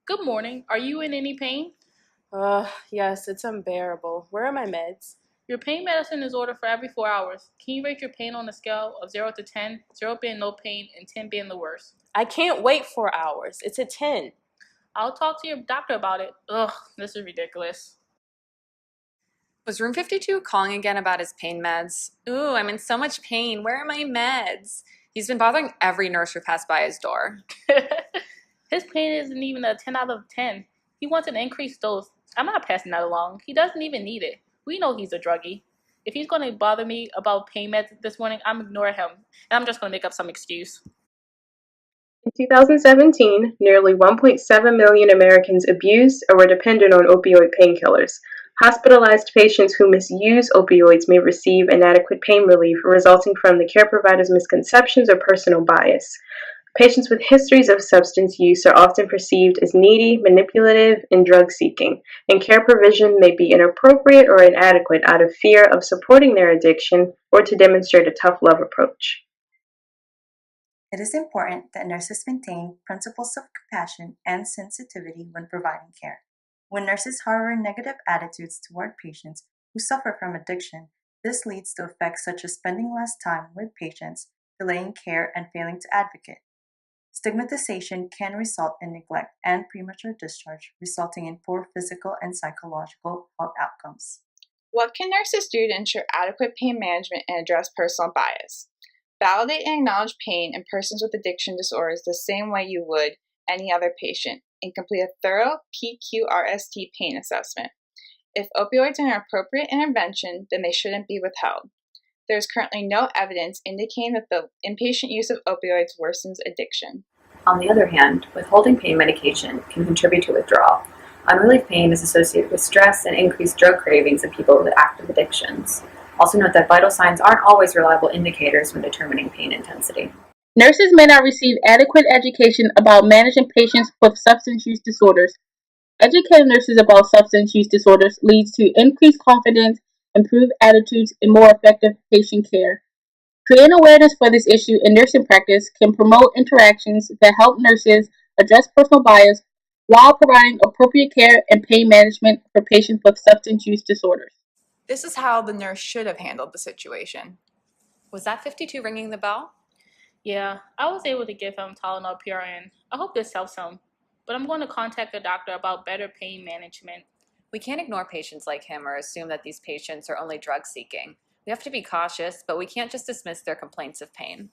Good morning. Are you in any pain? Yes, it's unbearable. Where are my meds? Your pain medicine is ordered for every 4 hours. Can you rate your pain on a scale of 0 to 10, 0 being no pain and 10 being the worst? I can't wait 4 hours. It's a 10. I'll talk to your doctor about it. Ugh, this is ridiculous. Was room 52 calling again about his pain meds? Ooh, I'm in so much pain. Where are my meds? He's been bothering every nurse who passed by his door. His pain isn't even a 10 out of 10. He wants an increased dose. I'm not passing that along. He doesn't even need it. We know he's a druggie. If he's going to bother me about pain meds this morning, I'm ignoring him. And I'm just going to make up some excuse. In 2017, nearly 1.7 million Americans abused or were dependent on opioid painkillers. Hospitalized patients who misuse opioids may receive inadequate pain relief resulting from the care provider's misconceptions or personal bias. Patients with histories of substance use are often perceived as needy, manipulative, and drug-seeking, and care provision may be inappropriate or inadequate out of fear of supporting their addiction or to demonstrate a tough love approach. It is important that nurses maintain principles of compassion and sensitivity when providing care. When nurses harbor negative attitudes toward patients who suffer from addiction, this leads to effects such as spending less time with patients, delaying care, and failing to advocate. Stigmatization can result in neglect and premature discharge, resulting in poor physical and psychological health outcomes. What can nurses do to ensure adequate pain management and address personal bias? Validate and acknowledge pain in persons with addiction disorders the same way you would any other patient, and complete a thorough PQRST pain assessment. If opioids are an appropriate intervention, then they shouldn't be withheld. There is currently no evidence indicating that the inpatient use of opioids worsens addiction. On the other hand, withholding pain medication can contribute to withdrawal. Unrelieved pain is associated with stress and increased drug cravings in people with active addictions. Also note that vital signs aren't always reliable indicators when determining pain intensity. Nurses may not receive adequate education about managing patients with substance use disorders. Educating nurses about substance use disorders leads to increased confidence, improved attitudes, and more effective patient care. Creating awareness for this issue in nursing practice can promote interactions that help nurses address personal bias while providing appropriate care and pain management for patients with substance use disorders. This is how the nurse should have handled the situation. Was that 52 ringing the bell? Yeah, I was able to give him Tylenol PRN. I hope this helps him, but I'm going to contact the doctor about better pain management. We can't ignore patients like him or assume that these patients are only drug seeking. We have to be cautious, but we can't just dismiss their complaints of pain.